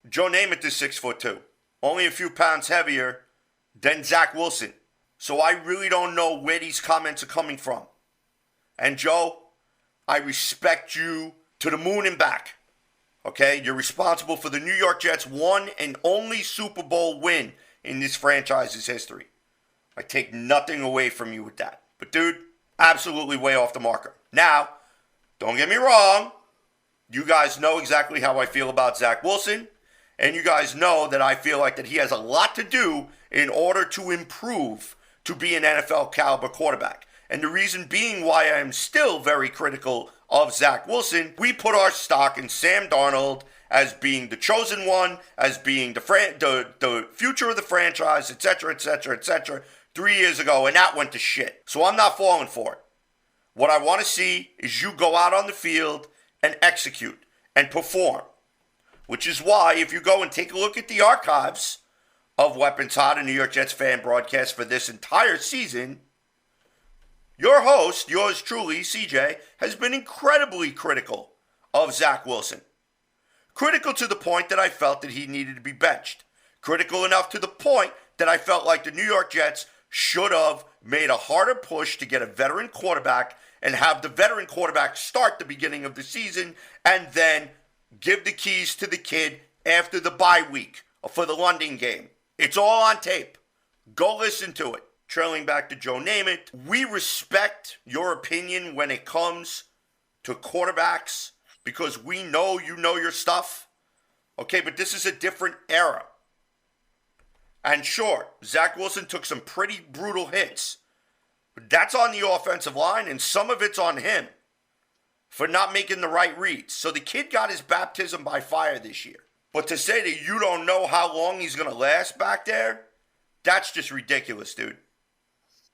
Joe Namath is 6'2", only a few pounds heavier than Zach Wilson. So I really don't know where these comments are coming from. And Joe, I respect you to the moon and back. Okay? You're responsible for the New York Jets' one and only Super Bowl win in this franchise's history. I take nothing away from you with that. But dude, absolutely way off the marker. Now, don't get me wrong. You guys know exactly how I feel about Zach Wilson. And you guys know that I feel like that he has a lot to do in order to improve to be an NFL caliber quarterback. And the reason being why I am still very critical of Zach Wilson, we put our stock in Sam Darnold as being the chosen one, as being the future of the franchise, etc., etc., etc., 3 years ago, and that went to shit. So I'm not falling for it. What I want to see is you go out on the field and execute and perform. Which is why, if you go and take a look at the archives of Weapons Hot, a New York Jets fan broadcast for this entire season, your host, yours truly, CJ, has been incredibly critical of Zach Wilson. Critical to the point that I felt that he needed to be benched. Critical enough to the point that I felt like the New York Jets should have made a harder push to get a veteran quarterback and have the veteran quarterback start the beginning of the season and then give the keys to the kid after the bye week for the London game. It's all on tape. Go listen to it. Trailing back to Joe Namath, we respect your opinion when it comes to quarterbacks because we know you know your stuff. Okay, but this is a different era. And sure, Zach Wilson took some pretty brutal hits. But that's on the offensive line, and some of it's on him for not making the right reads. So the kid got his baptism by fire this year. But to say that you don't know how long he's going to last back there, that's just ridiculous, dude.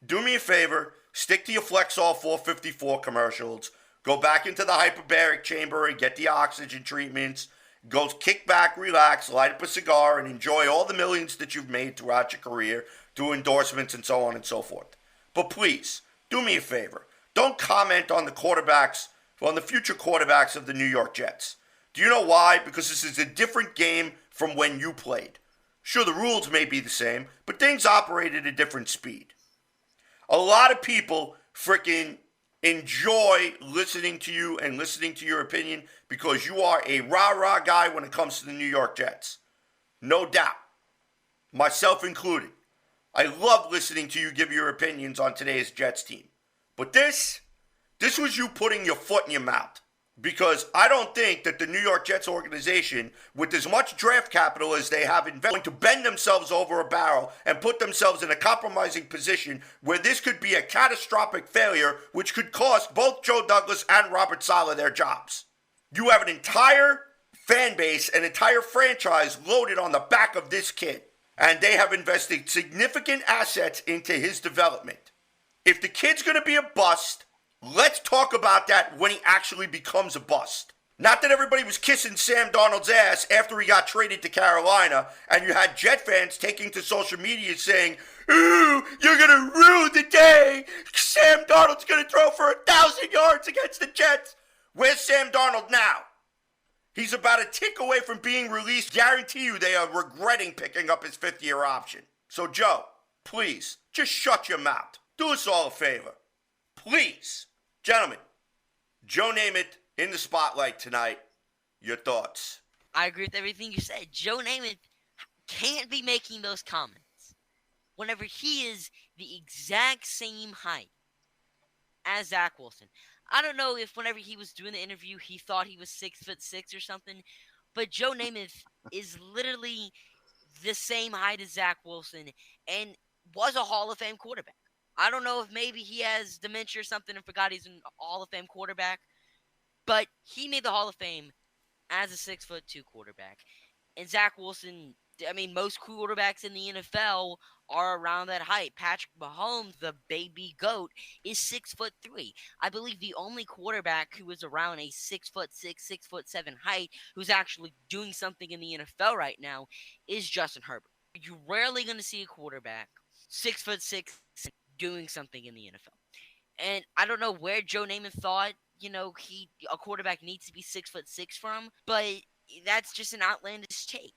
Do me a favor, stick to your Flexall 454 commercials, go back into the hyperbaric chamber and get the oxygen treatments, go kick back, relax, light up a cigar, and enjoy all the millions that you've made throughout your career through endorsements and so on and so forth. But please, do me a favor. Don't comment on the quarterbacks, on the future quarterbacks of the New York Jets. Do you know why? Because this is a different game from when you played. Sure, the rules may be the same, but things operate at a different speed. A lot of people freaking enjoy listening to you and listening to your opinion because you are a rah-rah guy when it comes to the New York Jets. No doubt. Myself included. I love listening to you give your opinions on today's Jets team. But this was you putting your foot in your mouth. Because I don't think that the New York Jets organization, with as much draft capital as they have invested, going to bend themselves over a barrel and put themselves in a compromising position where this could be a catastrophic failure, which could cost both Joe Douglas and Robert Saleh their jobs. You have an entire fan base, an entire franchise loaded on the back of this kid, and they have invested significant assets into his development. If the kid's going to be a bust, let's talk about that when he actually becomes a bust. Not that everybody was kissing Sam Darnold's ass after he got traded to Carolina, and you had Jet fans taking to social media saying, "Ooh, you're going to ruin the day. Sam Darnold's going to throw for 1,000 yards against the Jets." Where's Sam Darnold now? He's about a tick away from being released. Guarantee you they are regretting picking up his fifth-year option. So, Joe, please, just shut your mouth. Do us all a favor. Please. Gentlemen, Joe Namath in the spotlight tonight. Your thoughts? I agree with everything you said. Joe Namath can't be making those comments whenever he is the exact same height as Zach Wilson. I don't know if whenever he was doing the interview he thought he was 6'6" or something, but Joe Namath is literally the same height as Zach Wilson and was a Hall of Fame quarterback. I don't know if maybe he has dementia or something and forgot he's a Hall of Fame quarterback, but he made the Hall of Fame as a 6'2" quarterback. And Zach Wilson, I mean, most quarterbacks in the NFL are around that height. Patrick Mahomes, the baby goat, is 6'3". I believe the only quarterback who is around a 6'6", 6'7" height who's actually doing something in the NFL right now is Justin Herbert. You're rarely going to see a quarterback 6'6" doing something in the NFL. And I don't know where Joe Namath thought, a quarterback needs to be 6'6" from, but that's just an outlandish take.